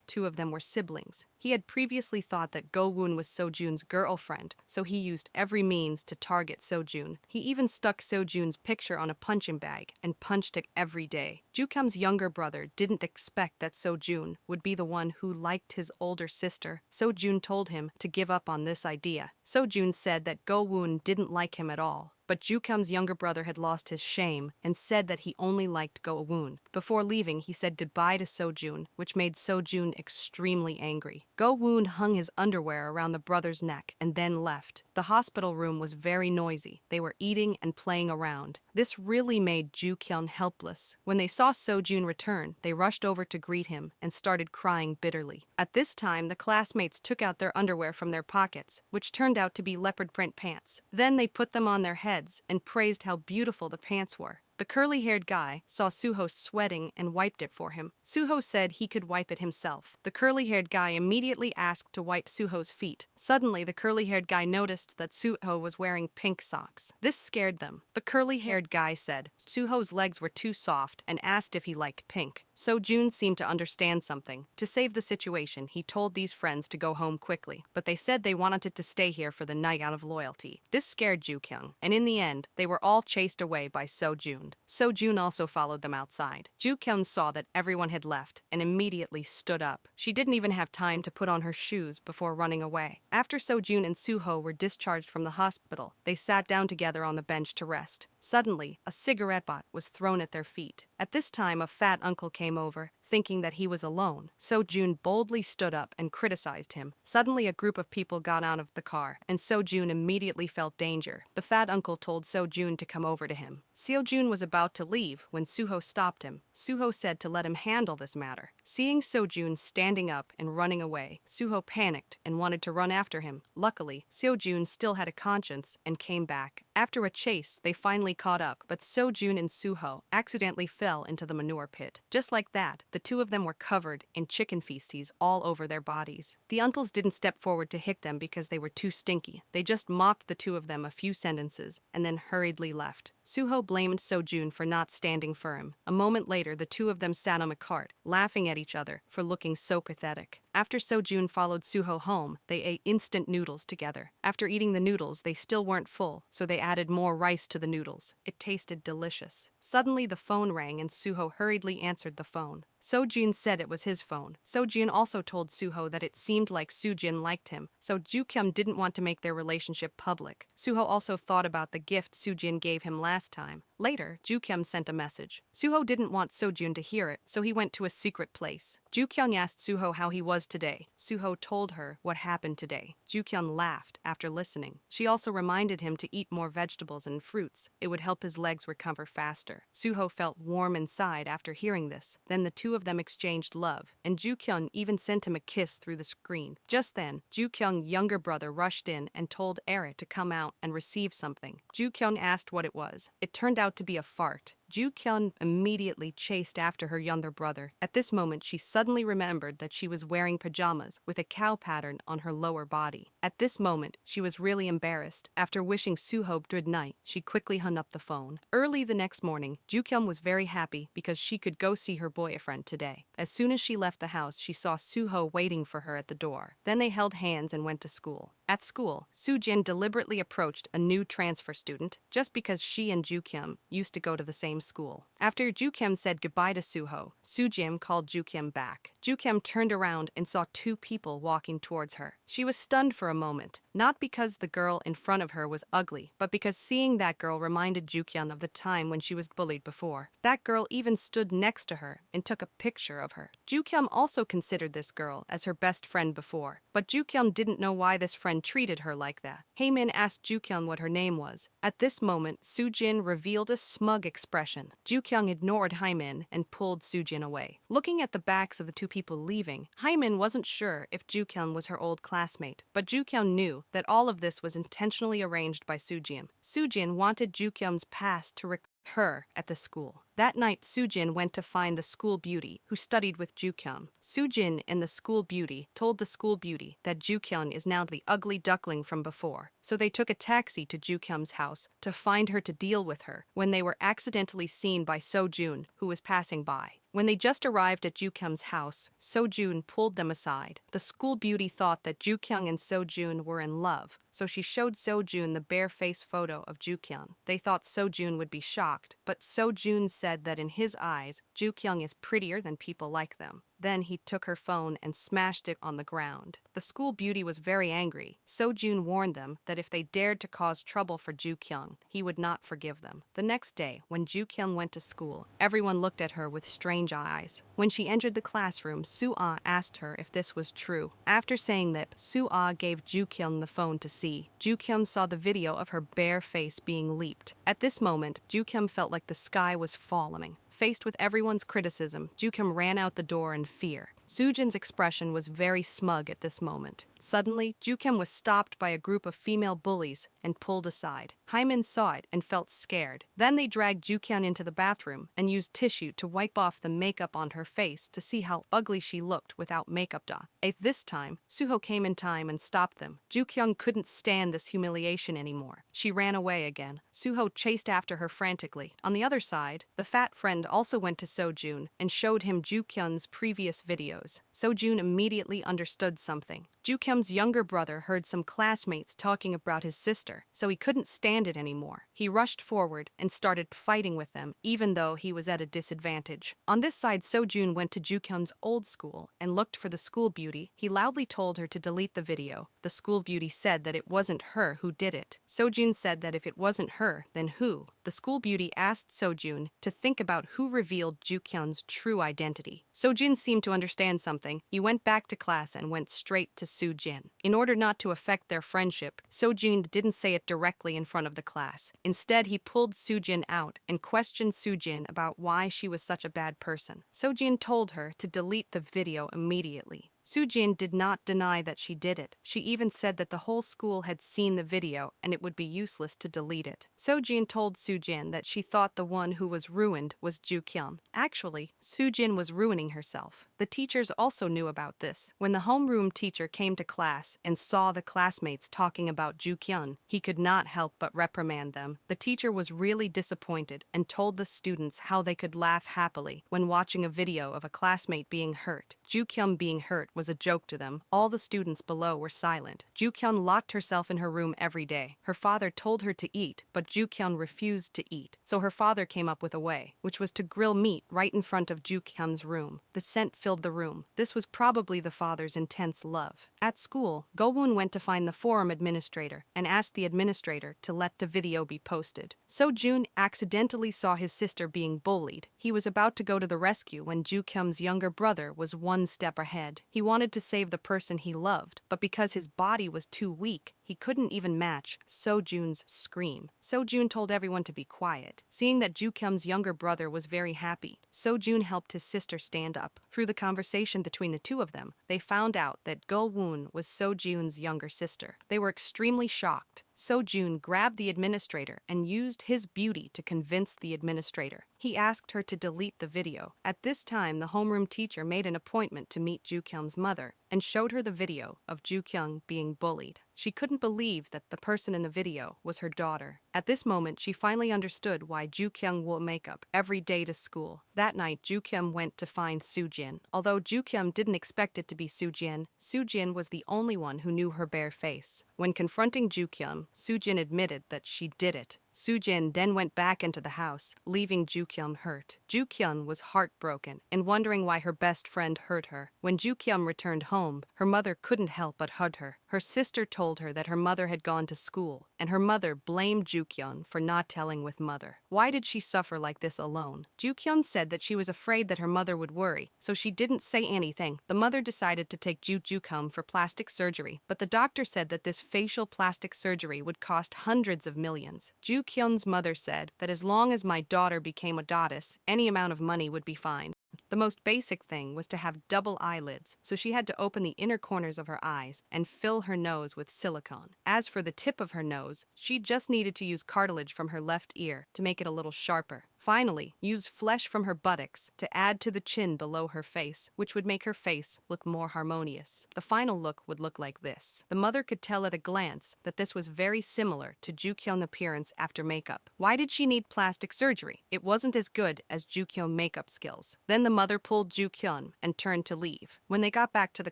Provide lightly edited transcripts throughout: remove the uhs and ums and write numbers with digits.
two of them were siblings. He had previously thought that Go-woon was Sojun's girlfriend, so he used every means to target Sojun. He even stuck Sojun's picture on a punching bag and punched it every day. Ju-kyung's younger brother didn't expect that Sojun would be the one who liked his older sister. Sojun told him to give up on this idea. Sojun said that Go-woon didn't like him at all. But Ju-kyung's younger brother had lost his shame and said that he only liked Go-woon. Before leaving, he said goodbye to Sojun, which made Sojun extremely angry. Go-woon hung his underwear around the brother's neck and then left. The hospital room was very noisy. They were eating and playing around. This really made Ju-kyung helpless. When they saw Sojun return, they rushed over to greet him and started crying bitterly. At this time, the classmates took out their underwear from their pockets, which turned out to be leopard print pants. Then they put them on their heads and praised how beautiful the pants were. The curly-haired guy saw Suho sweating and wiped it for him. Suho said he could wipe it himself. The curly-haired guy immediately asked to wipe Suho's feet. Suddenly, the curly-haired guy noticed that Suho was wearing pink socks. This scared them. The curly-haired guy said Suho's legs were too soft and asked if he liked pink. Sojun seemed to understand something. To save the situation, he told these friends to go home quickly, but they said they wanted to stay here for the night out of loyalty. This scared Ju-kyung, and in the end, they were all chased away by Sojun. Sojun also followed them outside. Ju-kyung saw that everyone had left and immediately stood up. She didn't even have time to put on her shoes before running away. After Sojun and Suho were discharged from the hospital, they sat down together on the bench to rest. Suddenly, a cigarette butt was thrown at their feet. At this time, a fat uncle came over, thinking that he was alone. Sojun boldly stood up and criticized him. Suddenly, a group of people got out of the car, and Sojun immediately felt danger. The fat uncle told Sojun to come over to him. Sojun was about to leave when Suho stopped him. Suho said to let him handle this matter. Seeing Sojun standing up and running away, Suho panicked and wanted to run after him. Luckily, Sojun still had a conscience and came back. After a chase, they finally caught up, but Sojun and Suho accidentally fell into the manure pit. Just like that, the two of them were covered in chicken feces all over their bodies. The uncles didn't step forward to hit them because they were too stinky. They just mocked the two of them a few sentences and then hurriedly left. Suho blamed Sojun for not standing firm. A moment later, the two of them sat on a cart, laughing at each other for looking so pathetic. After Sojun followed Suho home, they ate instant noodles together. After eating the noodles, they still weren't full, so they added more rice to the noodles. It tasted delicious. Suddenly, the phone rang and Suho hurriedly answered the phone. Sojun said it was his phone. Sojun also told Suho that it seemed like Sujin liked him, so Ju-kyung didn't want to make their relationship public. Suho also thought about the gift Sujin gave him last time. Later, Ju-kyung sent a message. Suho didn't want Sojun to hear it, so he went to a secret place. Ju-kyung asked Suho how he was today. Suho told her what happened today. Ju-kyung laughed after listening. She also reminded him to eat more vegetables and fruits. It would help his legs recover faster. Suho felt warm inside after hearing this. Then the two of them exchanged love, and Ju-kyung even sent him a kiss through the screen. Just then, Ju-kyung's younger brother rushed in and told Eri to come out and receive something. Ju-kyung asked what it was. It turned out to be a fart. Ju-kyung immediately chased after her younger brother. At this moment, she suddenly remembered that she was wearing pajamas with a cow pattern on her lower body. At this moment, she was really embarrassed. After wishing Suho good night, she quickly hung up the phone. Early the next morning, Ju-kyung was very happy because she could go see her boyfriend today. As soon as she left the house, she saw Suho waiting for her at the door. Then they held hands and went to school. At school, Sujin deliberately approached a new transfer student just because she and Ju-kyung used to go to the same school. After Ju-kyung said goodbye to Suho, Sujin called Ju-kyung back. Ju-kyung turned around and saw two people walking towards her. She was stunned for a moment, not because the girl in front of her was ugly, but because seeing that girl reminded Ju-kyung of the time when she was bullied before. That girl even stood next to her and took a picture of her. Ju-kyung also considered this girl as her best friend before, but Ju-kyung didn't know why this friend treated her like that. Haemin asked Ju-kyung what her name was. At this moment, Sujin revealed a smug expression. Ju-kyung ignored Haemin and pulled Sujin away. Looking at the backs of the two people leaving, Haemin wasn't sure if Ju-kyung was her old classmate, but Ju-kyung knew that all of this was intentionally arranged by Sujin. Sujin wanted Ju-kyung's past to recall her at the school. That night, Sujin went to find the school beauty who studied with Ju-kyung. Sujin and the school beauty told the school beauty that Ju-kyung is now the ugly duckling from before, so they took a taxi to Ju-kyung's house to find her to deal with her when they were accidentally seen by Sojun, who was passing by. When they just arrived at Joo-kyung's house, So-jun pulled them aside. The school beauty thought that Joo-kyung and So-jun were in love, so she showed So-jun the bare-face photo of Joo-kyung. They thought So-jun would be shocked, but So-jun said that in his eyes, Joo-kyung is prettier than people like them. Then he took her phone and smashed it on the ground. The school beauty was very angry. So-jun warned them that if they dared to cause trouble for Joo-kyung, he would not forgive them. The next day, when Joo-kyung went to school, everyone looked at her with strange eyes. When she entered the classroom, Soo-ah asked her if this was true. After saying that, Soo-ah gave Joo-kyung the phone to see. Joo-kyung saw the video of her bare face being leaked. At this moment, Joo-kyung felt like the sky was falling. Faced with everyone's criticism, Joo-kyung ran out the door in fear. Soo-jin's expression was very smug at this moment. Suddenly, Joo-kyung was stopped by a group of female bullies and pulled aside. Hymin saw it and felt scared. Then they dragged Joo-kyung into the bathroom and used tissue to wipe off the makeup on her face to see how ugly she looked without makeup. At this time, Suho came in time and stopped them. Joo-kyung couldn't stand this humiliation anymore. She ran away again. Suho chased after her frantically. On the other side, the fat friend also went to So-jun and showed him Joo-kyung's previous videos. So-jun immediately understood something. Joo-kyung's younger brother heard some classmates talking about his sister, so he couldn't stand it anymore. He rushed forward and started fighting with them, even though he was at a disadvantage. On this side, So-jun went to Joo-kyung's old school and looked for the school beauty. He loudly told her to delete the video. The school beauty said that it wasn't her who did it. So-jun said that if it wasn't her, then who? The school beauty asked So-jun to think about who revealed Joo-kyung's true identity. So-jun seemed to understand something. He went back to class and went straight to Soo-jin. In order not to affect their friendship, So-jun didn't say it directly in front of the class. Instead, he pulled Soo-jin out and questioned Soo-jin about why she was such a bad person. So-jin told her to delete the video immediately. Soo-jin did not deny that she did it. She even said that the whole school had seen the video and it would be useless to delete it. So-jin told Soo-jin that she thought the one who was ruined was Joo-kyung. Actually, Soo-jin was ruining herself. The teachers also knew about this. When the homeroom teacher came to class and saw the classmates talking about Joo-kyung, he could not help but reprimand them. The teacher was really disappointed and told the students how they could laugh happily when watching a video of a classmate being hurt. Joo-kyung being hurt was a joke to them. All the students below were silent. Joo-kyung locked herself in her room every day. Her father told her to eat, but Joo-kyung refused to eat. So her father came up with a way, which was to grill meat right in front of Joo-kyung's room. The scent filled the room. This was probably the father's intense love. At school, Go-woon went to find the forum administrator and asked the administrator to let the video be posted. So-jun accidentally saw his sister being bullied. He was about to go to the rescue when Joo-kyung's younger brother was one step ahead. He wanted to save the person he loved, but because his body was too weak, he couldn't even match So-jun's scream. So-jun told everyone to be quiet. Seeing that Joo-kyung's younger brother was very happy, So-jun helped his sister stand up. Through the conversation between the two of them, they found out that Go-woon was So-jun's younger sister. They were extremely shocked. So-jun grabbed the administrator and used his beauty to convince the administrator. He asked her to delete the video. At this time, the homeroom teacher made an appointment to meet Joo-kyung's mother and showed her the video of Joo-kyung being bullied. She couldn't believe that the person in the video was her daughter. At this moment, she finally understood why Joo-kyung wore makeup every day to school. That night, Joo-kyung went to find Soo-jin. Although Joo-kyung didn't expect it to be Soo-jin, Soo-jin was the only one who knew her bare face. When confronting Joo-kyung, Soo-jin admitted that she did it. Soo-jin then went back into the house, leaving Joo-kyung hurt. Joo-kyung was heartbroken and wondering why her best friend hurt her. When Joo-kyung returned home, her mother couldn't help but hug her. Her sister told her that her mother had gone to school, and her mother blamed Joo-kyung for not telling with mother. Why did she suffer like this alone? Joo-kyung said that she was afraid that her mother would worry, so she didn't say anything. The mother decided to take Joo-kyung for plastic surgery, but the doctor said that this facial plastic surgery would cost hundreds of millions. Joo-kyung's mother said that as long as my daughter became a goddess, any amount of money would be fine. The most basic thing was to have double eyelids, so she had to open the inner corners of her eyes and fill her nose with silicone. As for the tip of her nose, she just needed to use cartilage from her left ear to make it a little sharper. Finally, use flesh from her buttocks to add to the chin below her face, which would make her face look more harmonious. The final look would look like this. The mother could tell at a glance that this was very similar to Jukyun's appearance after makeup. Why did she need plastic surgery? It wasn't as good as Jukyun's makeup skills. Then the mother pulled Jukyun and turned to leave. When they got back to the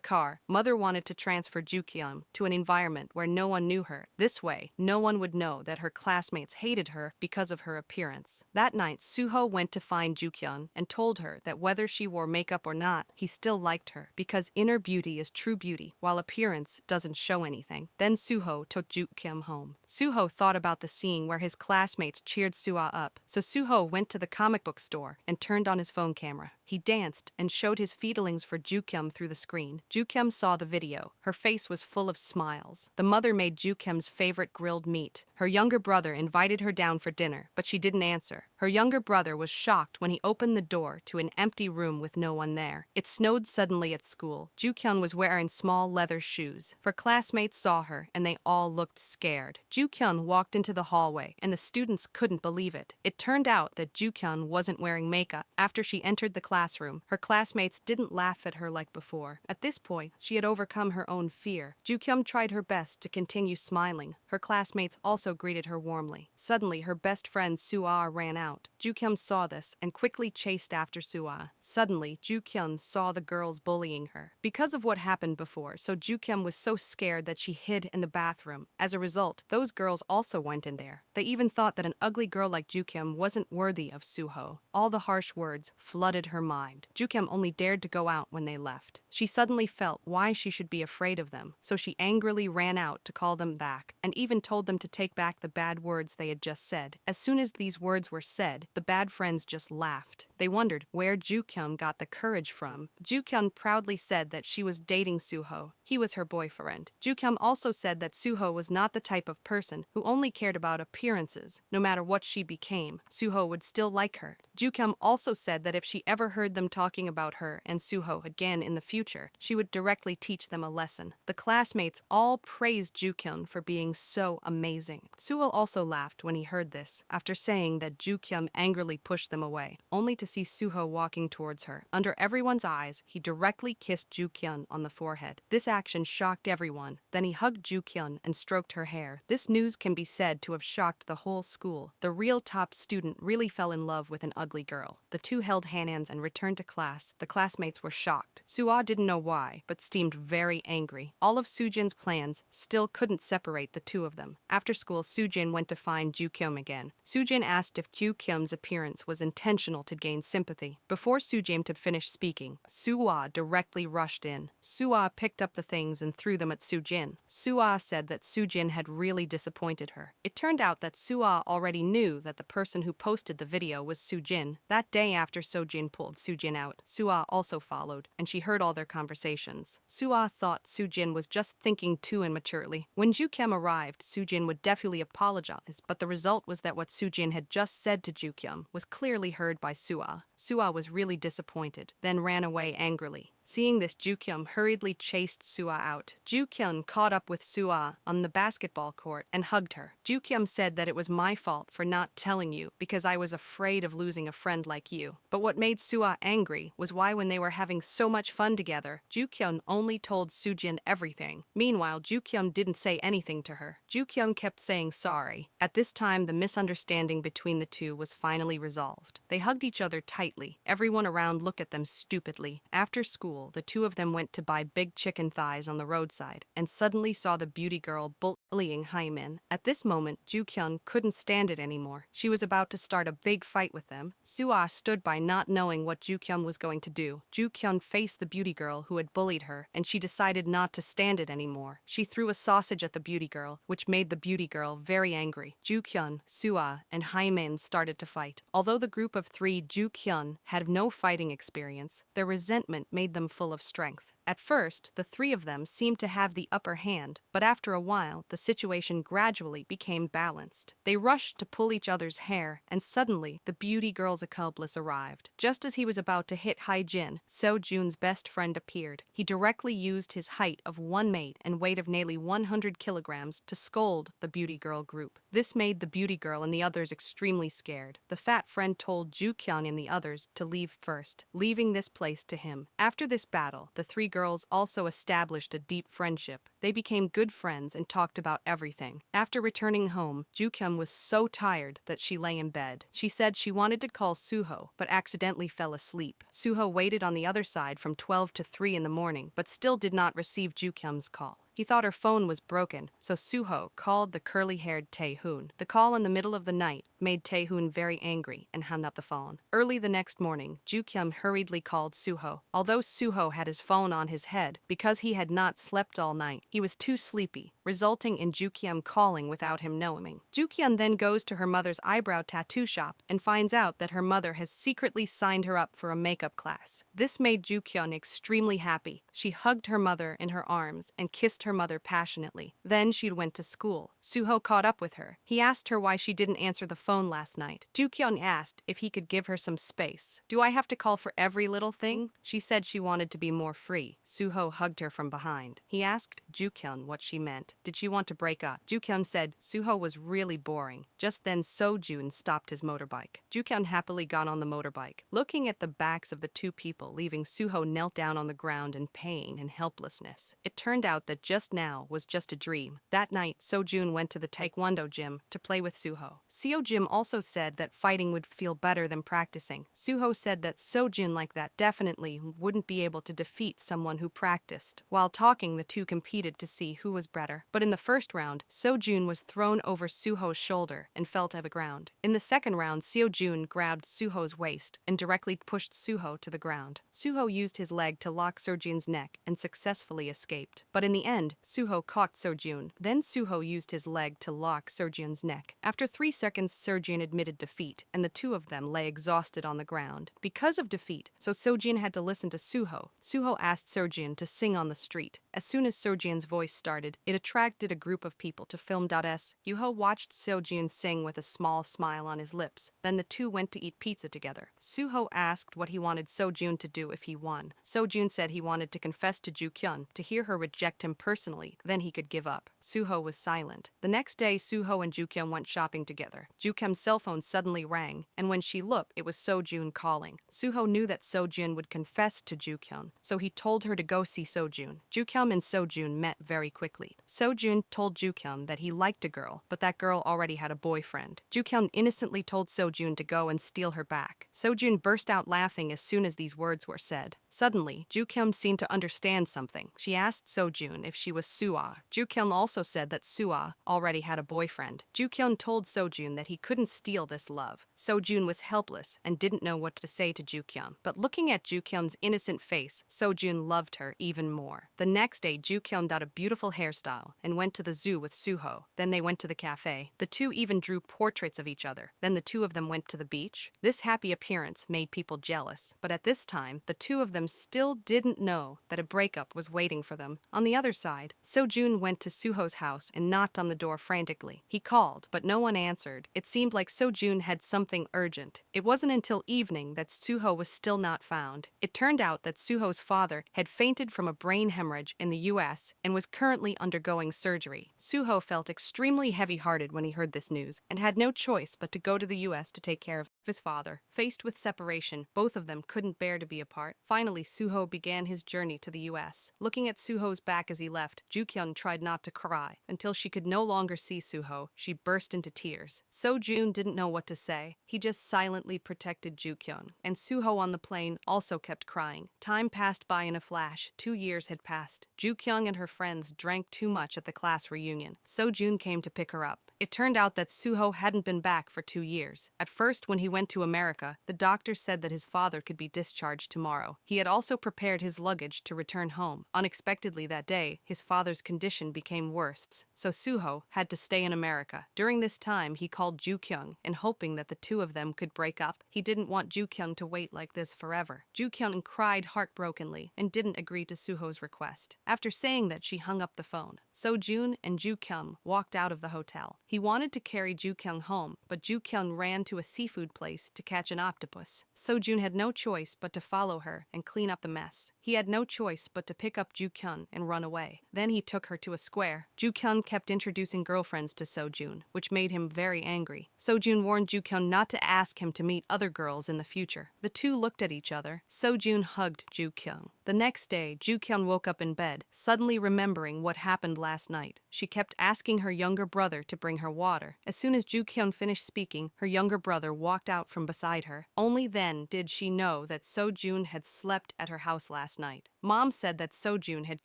car, mother wanted to transfer Jukyun to an environment where no one knew her. This way, no one would know that her classmates hated her because of her appearance. That night, Suho went to find Jukyun and told her that whether she wore makeup or not, he still liked her because inner beauty is true beauty, while appearance doesn't show anything. Then Suho took Jukyun home. Suho thought about the scene where his classmates cheered Suha up, so Suho went to the comic book store and turned on his phone camera. He danced and showed his feelings for Jukyun through the screen. Jukyun saw the video. Her face was full of smiles. The mother made Jukyun's favorite grilled meat. Her younger brother invited her down for dinner, but she didn't answer. Her younger brother was shocked when he opened the door to an empty room with no one there. It snowed suddenly at school. Jukyun was wearing small leather shoes. Her classmates saw her, and they all looked scared. Jukyun walked into the hallway, and the students couldn't believe it. It turned out that Jukyun wasn't wearing makeup. After she entered the classroom, her classmates didn't laugh at her like before. At this point, she had overcome her own fear. Jukyun tried her best to continue smiling. Her classmates also greeted her warmly. Suddenly, her best friend Suah ran out. Jukyun saw this and quickly chased after Suah. Suddenly, Jukyun saw the girls bullying her. Because of what happened before, so Jukyun was so scared that she hid in the bathroom. As a result, those girls also went in there. They even thought that an ugly girl like Jukyun wasn't worthy of Suho. All the harsh words flooded her mind. Jukyun only dared to go out when they left. She suddenly felt why she should be afraid of them, so she angrily ran out to call them back, and even told them to take back the bad words they had just said. As soon as these words were said, the bad friends just laughed. They wondered where Jukyun got the courage from. Jukyun proudly said that she was dating Suho. He was her boyfriend. Jukyun also said that Suho was not the type of person who only cared about appearances. No matter what she became, Suho would still like her. Jukyun also said that if she ever heard them talking about her and Suho again in the future, she would directly teach them a lesson. The classmates all praised Jukyun for being so amazing. Suho also laughed when he heard this, after saying that Jukyun angrily pushed them away, only to see Suho walking towards her. Under everyone's eyes, he directly kissed Jukyun on the forehead. This action shocked everyone. Then he hugged Jukyun and stroked her hair. This news can be said to have shocked the whole school. The real top student really fell in love with an ugly girl. The two held hands and returned to class. The classmates were shocked. Suah didn't know why, but seemed very angry. All of Sujin's plans still couldn't separate the two of them. After school, Sujin went to find Jukyun again. Sujin asked if Jukyun's appearance was intentional to gain sympathy. Before Sujin could finish speaking, Suah directly rushed in. Suah picked up the things and threw them at Sujin. Suah said that Sujin had really disappointed her. It turned out that Suah already knew that the person who posted the video was Sujin. That day after Sojin pulled Sujin out, Suah also followed, and she heard all their conversations. Suah thought Sujin was just thinking too immaturely. When Jukyun arrived, Sujin would definitely apologize, but the result was that what Sujin had just said to Jukyun was clearly heard by Suah. Suah was really disappointed, then ran away angrily. Seeing this, Jukyun hurriedly chased Suah out. Jukyun caught up with Suah on the basketball court and hugged her. Jukyun said that it was my fault for not telling you because I was afraid of losing a friend like you. But what made Suah angry was why when they were having so much fun together, Jukyun only told Sujin everything. Meanwhile, Jukyun didn't say anything to her. Jukyun kept saying sorry. At this time, the misunderstanding between the two was finally resolved. They hugged each other tightly. Everyone around looked at them stupidly. After school, the two of them went to buy big chicken thighs on the roadside and suddenly saw the beauty girl bullying Haimin. At this moment, Jukyun couldn't stand it anymore. She was about to start a big fight with them. Suah stood by not knowing what Jukyun was going to do. Jukyun faced the beauty girl who had bullied her, and she decided not to stand it anymore. She threw a sausage at the beauty girl, which made the beauty girl very angry. Jukyun, Suah, and Haimin started to fight. Although the group of three Jukyun had no fighting experience, their resentment made them full of strength. At first, the three of them seemed to have the upper hand, but after a while, the situation gradually became balanced. They rushed to pull each other's hair, and suddenly, the beauty girl's accomplice arrived. Just as he was about to hit Hai-jin, So-jun's best friend appeared. He directly used his height of 1 mate and weight of nearly 100 kilograms to scold the beauty girl group. This made the beauty girl and the others extremely scared. The fat friend told Ju-kyung and the others to leave first, leaving this place to him. After this battle, the three girls also established a deep friendship. They became good friends and talked about everything. After returning home, Ju-kyung was so tired that she lay in bed. She said she wanted to call Suho, but accidentally fell asleep. Suho waited on the other side from 12 to 3 in the morning, but still did not receive Ju-kyung's call. He thought her phone was broken, so Suho called the curly-haired Tae-hoon. The call in the middle of the night made Tae-hoon very angry and hung up the phone. Early the next morning, Ju-kyung hurriedly called Suho. Although Suho had his phone on his head, because he had not slept all night, he was too sleepy, resulting in Ju-kyung calling without him knowing. Ju-kyung then goes to her mother's eyebrow tattoo shop and finds out that her mother has secretly signed her up for a makeup class. This made Ju-kyung extremely happy. She hugged her mother in her arms and kissed her mother passionately. Then she went to school. Suho caught up with her. He asked her why she didn't answer the phone last night. Ju-kyung asked if he could give her some space. "Do I have to call for every little thing?" She said she wanted to be more free. Suho hugged her from behind. He asked Ju-kyung what she meant. Did she want to break up? Ju-kyung said Suho was really boring. Just then So-jun stopped his motorbike. Ju-kyung happily got on the motorbike. Looking at the backs of the two people leaving, Suho knelt down on the ground in pain and helplessness. It turned out that just now was just a dream. That night, So-jun went to the taekwondo gym to play with Suho. Seo-jim also said that fighting would feel better than practicing. Suho said that So-jun like that definitely wouldn't be able to defeat someone who practiced. While talking, the two competed to see who was better. But in the first round, So-jun was thrown over Suho's shoulder and fell to the ground. In the second round, Seo-jun grabbed Suho's waist and directly pushed Suho to the ground. Suho used his leg to lock So-jun's neck and successfully escaped. But in the end, Suho caught So-jun. Then Suho used his leg to lock So-jun's neck. After 3 seconds, So-jun admitted defeat, and the two of them lay exhausted on the ground. Because of defeat, So-jun had to listen to Suho. Suho asked So-jun to sing on the street. As soon as So-jun's voice started, it attracted a group of people to film. Suho watched So-jun sing with a small smile on his lips. Then the two went to eat pizza together. Suho asked what he wanted So-jun to do if he won. So-jun said he wanted to confess to Ju-kyung, to hear her reject him personally, then he could give up. Suho was silent. The next day, Suho and Ju-kyung went shopping together. Ju-kyung's cell phone suddenly rang, and when she looked, it was So-jun calling. Suho knew that So-jun would confess to Ju-kyung, so he told her to go see So-jun. Ju-kyung and So-jun met very quickly. So-jun told Ju-kyung that he liked a girl, but that girl already had a boyfriend. Ju-kyung innocently told So-jun to go and steal her back. So-jun burst out laughing as soon as these words were said. Suddenly, Ju-kyung seemed to understand something. She asked So-jun if she was Sua. Ju-kyung also said that Sua already had a boyfriend. Ju-kyung told So-jun that he couldn't steal this love. So-jun was helpless and didn't know what to say to Ju-kyung. But looking at Ju-kyung's innocent face, So-jun loved her even more. The next day, Ju-kyung got a beautiful hairstyle and went to the zoo with Suho. Then they went to the cafe. The two even drew portraits of each other. Then the two of them went to the beach. This happy appearance made people jealous. But at this time, the two of them still didn't know that a breakup was waiting for them. On the other side, So-jun went to Suho's house and knocked on the door frantically. He called, but no one answered. It seemed like So-jun had something urgent. It wasn't until evening that Suho was still not found. It turned out that Suho's father had fainted from a brain hemorrhage in the US and was currently undergoing surgery. Suho felt extremely heavy-hearted when he heard this news and had no choice but to go to the US to take care of his father. Faced with separation, both of them couldn't bear to be apart. Finally, Suho began his journey to the US. Looking at Suho's back as he left, Ju-kyung tried not to cry. Until she could no longer see Suho, she burst into tears. So-jun didn't know what to say. He just silently protected Ju-kyung. And Suho on the plane also kept crying. Time passed by in a flash. 2 years had passed. Ju-kyung and her friends drank too much at the class reunion. So-jun came to pick her up. It turned out that Suho hadn't been back for 2 years. At first, when he went to America, the doctor said that his father could be discharged tomorrow. He had also prepared his luggage to return home. Unexpectedly that day, his father's condition became worse, so Suho had to stay in America. During this time, he called Ju Kyung and hoping that the two of them could break up. He didn't want Ju Kyung to wait like this forever. Ju Kyung cried heartbrokenly and didn't agree to Suho's request. After saying that, she hung up the phone. So Jun and Ju Kyung walked out of the hotel. He wanted to carry Ju Kyung home, but Ju Kyung ran to a seafood place to catch an octopus. So Jun had no choice but to follow her and clean up the mess. He had no choice but to pick up Ju Kyung and run away. Then he took her to a square. Ju Kyung kept introducing girlfriends to So Jun, which made him very angry. So Jun warned Ju Kyung not to ask him to meet other girls in the future. The two looked at each other. So Jun hugged Ju Kyung. The next day, Ju Kyung woke up in bed, suddenly remembering what happened last night. She kept asking her younger brother to bring her water. As soon as Ju Kyung finished speaking, her younger brother walked out from beside her. Only then did she know that So Jun had slept at her house last night. Mom said that So Jun had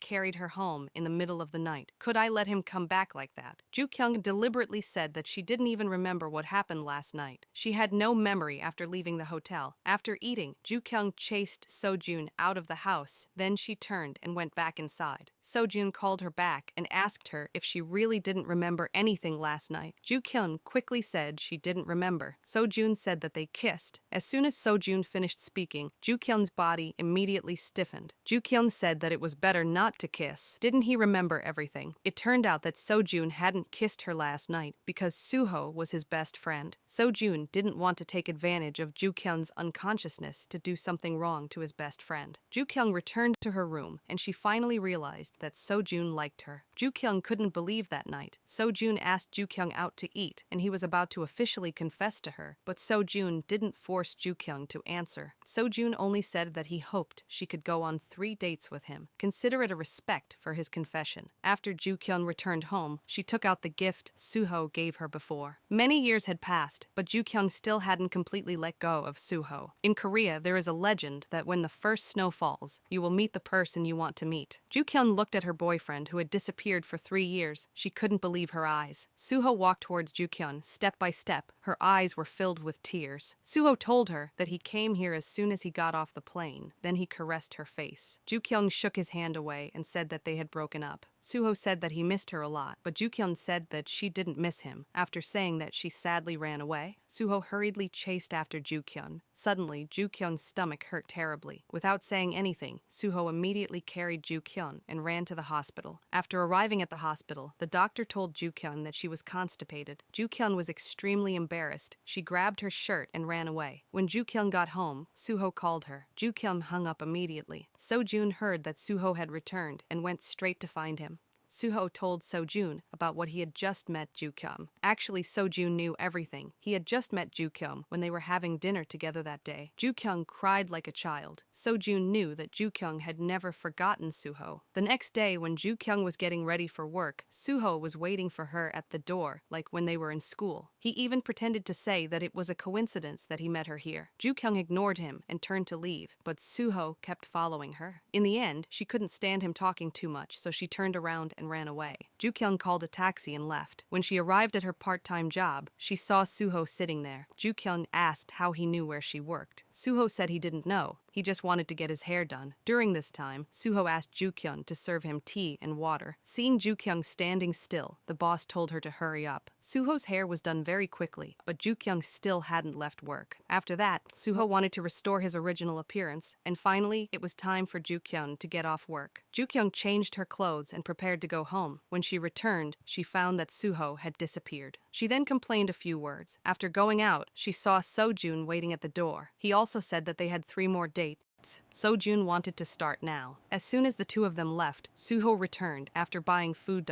carried her home in the middle of the night. Could I let him come back like that? Ju Kyung deliberately said that she didn't even remember what happened last night. She had no memory after leaving the hotel. After eating, Ju Kyung chased So Jun out of the house. Then she turned and went back inside. So Jun called her back and asked her if she really didn't remember anything last night. Ju Kyung quickly said she didn't remember. So Jun said that they kissed. As soon as So Jun finished speaking, Ju Kyung's body immediately stiffened. Ju Kyung said that it was better not to kiss. Didn't he remember everything? It turned out that So Jun hadn't kissed her last night because Suho was his best friend. So Jun didn't want to take advantage of Ju Kyung's unconsciousness to do something wrong to his best friend. Ju Kyung returned to her room and she finally realized that So Jun liked her. Ju Kyung couldn't believe that night. So Jun asked Ju Kyung out to eat and he was about to officially confess to her, but So Jun didn't force Ju Kyung to answer. So Jun only said that he hoped she could go on 3 dates with him. Consider it a respect for his confession. After Ju Kyung returned home, she took out the gift Suho gave her before. Many years had passed, but Ju Kyung still hadn't completely let go of Suho. In Korea, there is a legend that when the first snow falls, you will meet the person you want to meet. Ju Kyung looked at her boyfriend who had disappeared for 3 years. She couldn't believe her eyes. Suho walked towards Ju Kyung, step by step. Her eyes were filled with tears. Suho told her that he came here as soon as he got off the plane. Then he caressed her face. Ju Kyung shook his hand away and said that they had broken up. Suho said that he missed her a lot, but Ju Kyung said that she didn't miss him. After saying that she sadly ran away, Suho hurriedly chased after Ju Kyung. Suddenly, Ju Kyung's stomach hurt terribly. Without saying anything, Suho immediately carried Ju Kyung and ran to the hospital. After arriving at the hospital, the doctor told Ju Kyung that she was constipated. Ju Kyung was extremely embarrassed. She grabbed her shirt and ran away. When Ju Kyung got home, Suho called her. Ju Kyung hung up immediately. So Jun heard that Suho had returned and went straight to find him. Suho told So Jun about what he had just met Ju Kyung. Actually, So Jun knew everything. He had just met Ju Kyung when they were having dinner together that day. Ju Kyung cried like a child. So Jun knew that Ju Kyung had never forgotten Suho. The next day, when Ju Kyung was getting ready for work, Suho was waiting for her at the door, like when they were in school. He even pretended to say that it was a coincidence that he met her here. Ju Kyung ignored him and turned to leave, but Suho kept following her. In the end, she couldn't stand him talking too much, so she turned around and ran away. Ju Kyung called a taxi and left. When she arrived at her part-time job, she saw Suho sitting there. Ju Kyung asked how he knew where she worked. Suho said he didn't know. He just wanted to get his hair done. During this time, Suho asked Ju Kyung to serve him tea and water. Seeing Ju Kyung standing still, the boss told her to hurry up. Suho's hair was done very quickly, but Ju Kyung still hadn't left work. After that, Suho wanted to restore his original appearance, and finally, it was time for Ju Kyung to get off work. Ju Kyung changed her clothes and prepared to go home. When she returned, she found that Suho had disappeared. She then complained a few words. After going out, she saw So Jun waiting at the door. He also said that they had 3 more dates. So Jun wanted to start now. As soon as the two of them left, Suho returned after buying food.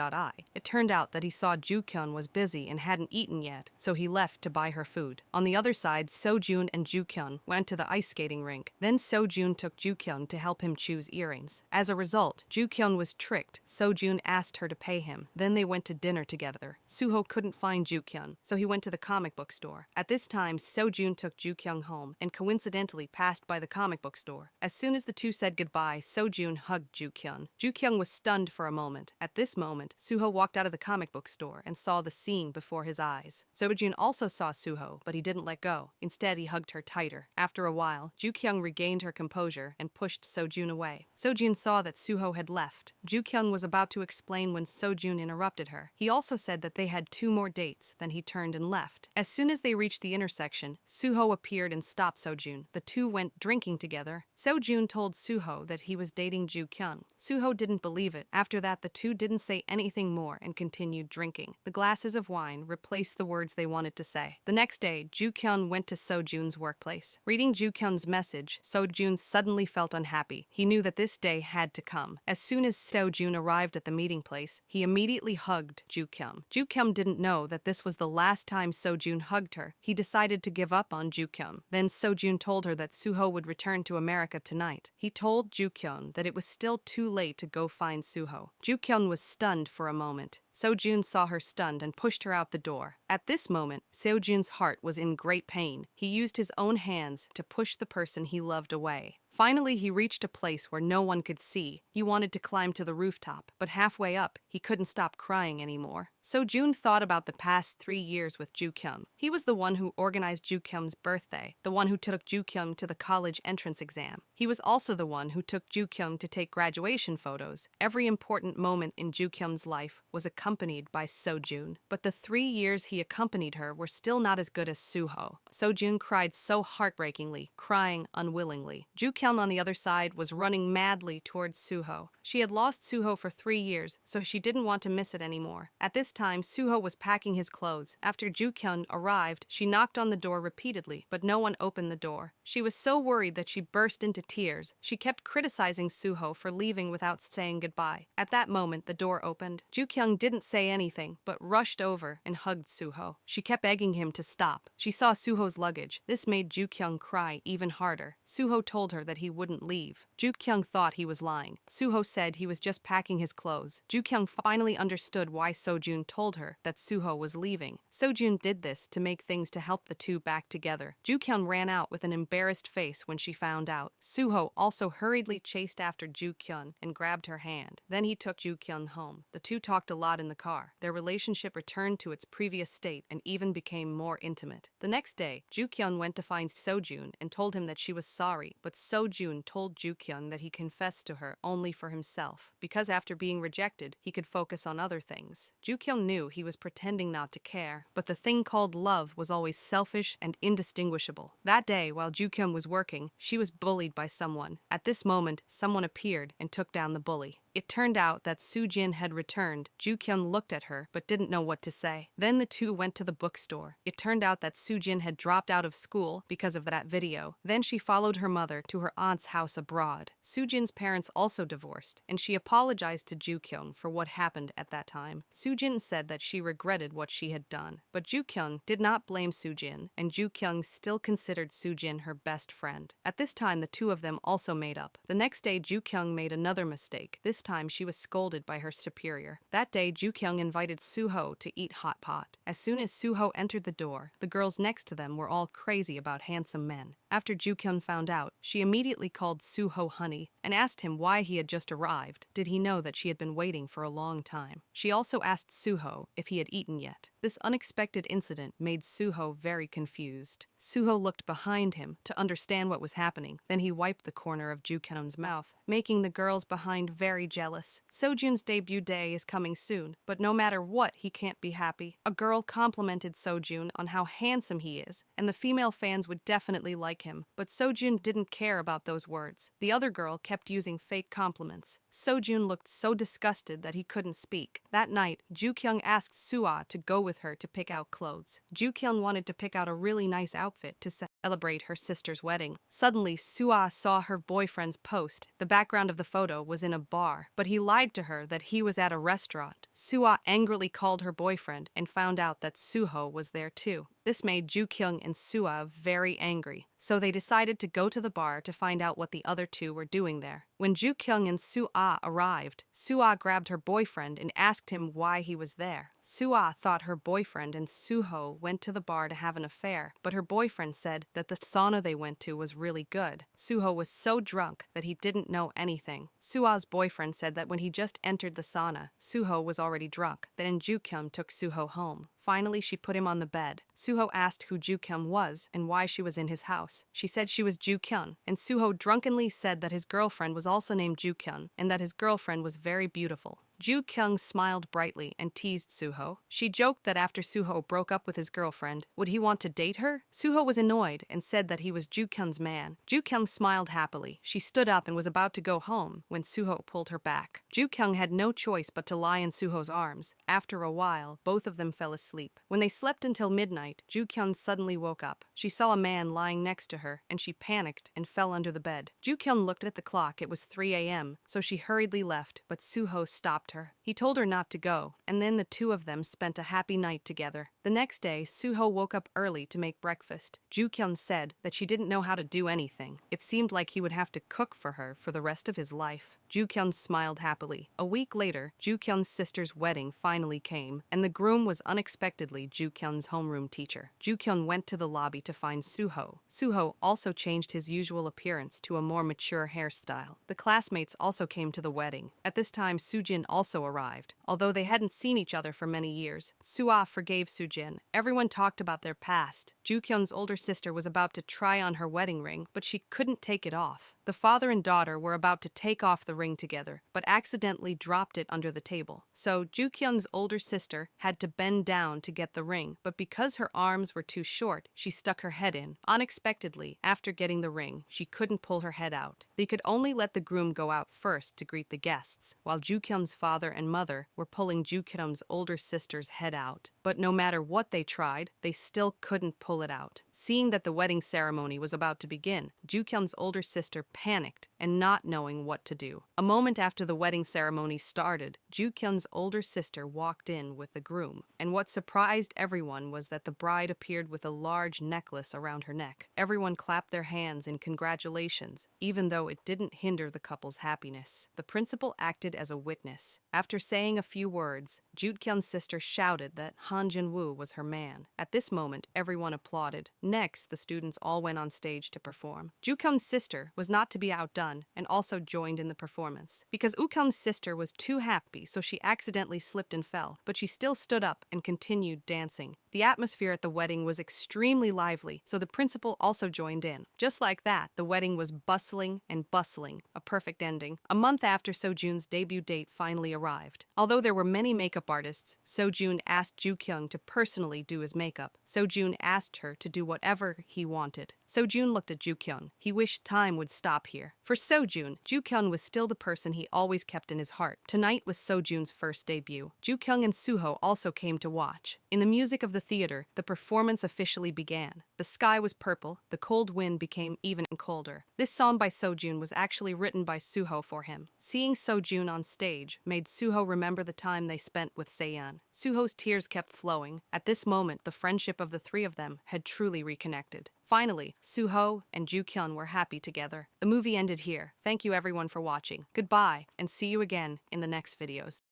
It turned out that he saw Ju Kyung was busy and hadn't eaten yet, so he left to buy her food. On the other side, So Jun and Ju Kyung went to the ice skating rink. Then So Jun took Ju Kyung to help him choose earrings. As a result, Ju Kyung was tricked. So Jun asked her to pay him. Then they went to dinner together. Suho couldn't find Ju Kyung, so he went to the comic book store. At this time, So Jun took Ju Kyung home and coincidentally passed by the comic book store. bookstore. As soon as the two said goodbye, Sojun hugged Ju-kyung. Ju-kyung was stunned for a moment. At this moment, Suho walked out of the comic book store and saw the scene before his eyes. Sojun also saw Suho, but he didn't let go. Instead, he hugged her tighter. After a while, Ju-kyung regained her composure and pushed Sojun away. Sojun saw that Suho had left. Ju-kyung was about to explain when Sojun interrupted her. He also said that they had 2 more dates, then he turned and left. As soon as they reached the intersection, Suho appeared and stopped Sojun. The two went drinking together. Sojun told Suho that he was dating Ju-kyung. Suho didn't believe it. After that, the two didn't say anything more and continued drinking. The glasses of wine replaced the words they wanted to say. The next day, Ju-kyung went to Sojun's workplace. Reading Ju-kyung's message, Sojun suddenly felt unhappy. He knew that this day had to come. As soon as Sojun arrived at the meeting place, he immediately hugged Ju-kyung. Ju-kyung didn't know that this was the last time Sojun hugged her. He decided to give up on Ju-kyung. Then Sojun told her that Suho would return to America tonight. He told Ju-kyung that it was still too late to go find Suho. Ju-kyung was stunned for a moment. Sojun saw her stunned and pushed her out the door. At this moment, Sojun's heart was in great pain. He used his own hands to push the person he loved away. Finally, he reached a place where no one could see. He wanted to climb to the rooftop, but halfway up, he couldn't stop crying anymore. Sojun thought about the past 3 years with Ju-kyung. He was the one who organized Ju-kyung's birthday, the one who took Ju-kyung to the college entrance exam. He was also the one who took Ju-kyung to take graduation photos. Every important moment in Ju-kyung's life was accompanied by Sojun. But the 3 years he accompanied her were still not as good as Suho. Sojun cried so heartbreakingly, crying unwillingly. Ju-kyung on the other side was running madly towards Suho. She had lost Suho for 3 years, so she didn't want to miss it anymore. At this time, Suho was packing his clothes. After Ju-kyung arrived, she knocked on the door repeatedly, but no one opened the door. She was so worried that she burst into tears. She kept criticizing Suho for leaving without saying goodbye. At that moment, the door opened. Ju-kyung didn't say anything, but rushed over and hugged Suho. She kept begging him to stop. She saw Suho's luggage. This made Ju-kyung cry even harder. Suho told her that he wouldn't leave. Ju-kyung thought he was lying. Suho said he was just packing his clothes. Ju-kyung finally understood why Sojun told her that Suho was leaving. Sojun did this to make things to help the two back together. Ju-kyung ran out with an embarrassed face when she found out. Suho also hurriedly chased after Ju-kyung and grabbed her hand. Then he took Ju-kyung home. The two talked a lot in the car. Their relationship returned to its previous state and even became more intimate. The next day, Ju-kyung went to find Sojun and told him that she was sorry, but Sojun told Ju-kyung that he confessed to her only for himself, because after being rejected, he could focus on other things. Ju-kyung knew he was pretending not to care, but the thing called love was always selfish and indistinguishable. That day, while Ju-kyung was working, she was bullied by someone. At this moment, someone appeared and took down the bully. It turned out that Soo-jin had returned. Ju-kyung looked at her, but didn't know what to say. Then the two went to the bookstore. It turned out that Soo-jin had dropped out of school because of that video. Then she followed her mother to her aunt's house abroad. Soo-jin's parents also divorced, and she apologized to Ju-kyung for what happened at that time. Soo-jin said that she regretted what she had done. But Ju-kyung did not blame Soo-jin, and Ju-kyung still considered Soo-jin her best friend. At this time, the two of them also made up. The next day, Ju-kyung made another mistake. This time, she was scolded by her superior. That day, Ju-kyung invited Suho to eat hot pot. As soon as Suho entered the door, the girls next to them were all crazy about handsome men. After Ju-kyung found out, she immediately called Suho honey and asked him why he had just arrived. Did he know that she had been waiting for a long time? She also asked Suho if he had eaten yet. This unexpected incident made Suho very confused. Suho looked behind him to understand what was happening. Then he wiped the corner of Ju-kyung's mouth, making the girls behind very jealous. Sojun's debut day is coming soon, but no matter what, he can't be happy. A girl complimented Sojun on how handsome he is, and the female fans would definitely like him. But Sojun didn't care about those words. The other girl kept using fake compliments. Sojun looked so disgusted that he couldn't speak. That night, Ju-kyung asked Sua to go with her to pick out clothes. Ju-kyung wanted to pick out a really nice outfit to celebrate her sister's wedding. Suddenly, Sua saw her boyfriend's post. The background of the photo was in a bar, but he lied to her that he was at a restaurant. Sua angrily called her boyfriend and found out that Suho was there too. This made Ju Kyung and Sua very angry, so they decided to go to the bar to find out what the other two were doing there. When Ju Kyung and Sua arrived, Sua grabbed her boyfriend and asked him why he was there. Sua thought her boyfriend and Suho went to the bar to have an affair, but her boyfriend said that the sauna they went to was really good. Suho was so drunk that he didn't know anything. Sua's boyfriend said that when he just entered the sauna, Suho was already drunk. Then Ju Kyung took Suho home. Finally, she put him on the bed. Suho asked who Ju Kyung was and why she was in his house. She said she was Ju Kyung, and Suho drunkenly said that his girlfriend was also named Ju Kyung and that his girlfriend was very beautiful. Ju Kyung smiled brightly and teased Suho. She joked that after Suho broke up with his girlfriend, would he want to date her? Suho was annoyed and said that he was Ju Kyung's man. Ju Kyung smiled happily. She stood up and was about to go home when Suho pulled her back. Ju Kyung had no choice but to lie in Suho's arms. After a while, both of them fell asleep. When they slept until midnight, Ju Kyung suddenly woke up. She saw a man lying next to her, and she panicked and fell under the bed. Ju Kyung looked at the clock. It was 3 a.m., so she hurriedly left, but Suho stopped her. He told her not to go, and then the two of them spent a happy night together. The next day, Suho woke up early to make breakfast. Ju Kyung said that she didn't know how to do anything. It seemed like he would have to cook for her for the rest of his life. Ju Kyung smiled happily. A week later, Ju Kyung's sister's wedding finally came, and the groom was unexpectedly Ju Kyung's homeroom teacher. Ju Kyung went to the lobby to find Suho. Suho also changed his usual appearance to a more mature hairstyle. The classmates also came to the wedding. At this time, Sujin also arrived. Although they hadn't seen each other for many years, Sua forgave Sujin. Everyone talked about their past. Ju Kyung's older sister was about to try on her wedding ring, but she couldn't take it off. The father and daughter were about to take off the ring together, but accidentally dropped it under the table. So Ju Kyung's older sister had to bend down to get the ring, but because her arms were too short, she stuck her head in. Unexpectedly, after getting the ring, she couldn't pull her head out. They could only let the groom go out first to greet the guests, while Ju Kyung's father and mother were pulling Ju Kyung's older sister's head out. But no matter what they tried, they still couldn't pull it out. Seeing that the wedding ceremony was about to begin, Ju Kyung's older sister panicked and not knowing what to do. A moment after the wedding ceremony started, Ju Kyung's older sister walked in with the groom, and what surprised everyone was that the bride appeared with a large necklace around her neck. Everyone clapped their hands in congratulations, even though it didn't hinder the couple's happiness. The principal acted as a witness. After saying a few words, Ju Kyung's sister shouted that Han Jin-woo was her man. At this moment, everyone applauded. Next, the students all went on stage to perform. Ju Kyung's sister was not to be outdone and also joined in the performance. Because Woo Kyung's sister was too happy, so she accidentally slipped and fell, but she still stood up and continued dancing. The atmosphere at the wedding was extremely lively, so the principal also joined in. Just like that, the wedding was bustling and bustling, a perfect ending. A month after Sojun's debut date finally arrived. Although there were many makeup artists, Sojun asked Ju Kyung to personally do his makeup. Sojun asked her to do whatever he wanted. Sojun looked at Ju Kyung. He wished time would stop here. For Sojun, Ju Kyung was still the person he always kept in his heart. Tonight was Sojun's first debut. Ju Kyung and Suho also came to watch. In the music of the theater, the performance officially began. The sky was purple, the cold wind became even colder. This song by Sojun was actually written by Suho for him. Seeing Sojun on stage made Suho remember the time they spent with Seyeon. Suho's tears kept flowing. At this moment, the friendship of the three of them had truly reconnected. Finally, Suho and Ju Kyung were happy together. The movie ended here. Thank you everyone for watching. Goodbye, and see you again in the next videos.